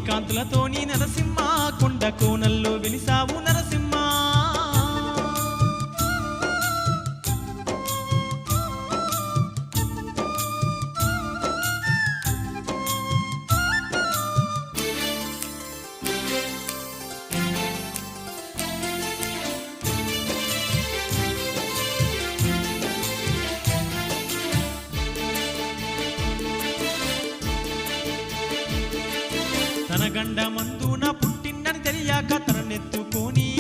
కాంతులతోని నరసింహ కొండ కోనల్లో వెలిసావు నరసింహ తన గండ మందున పుట్టిందని తెలియక తననెత్తుకొని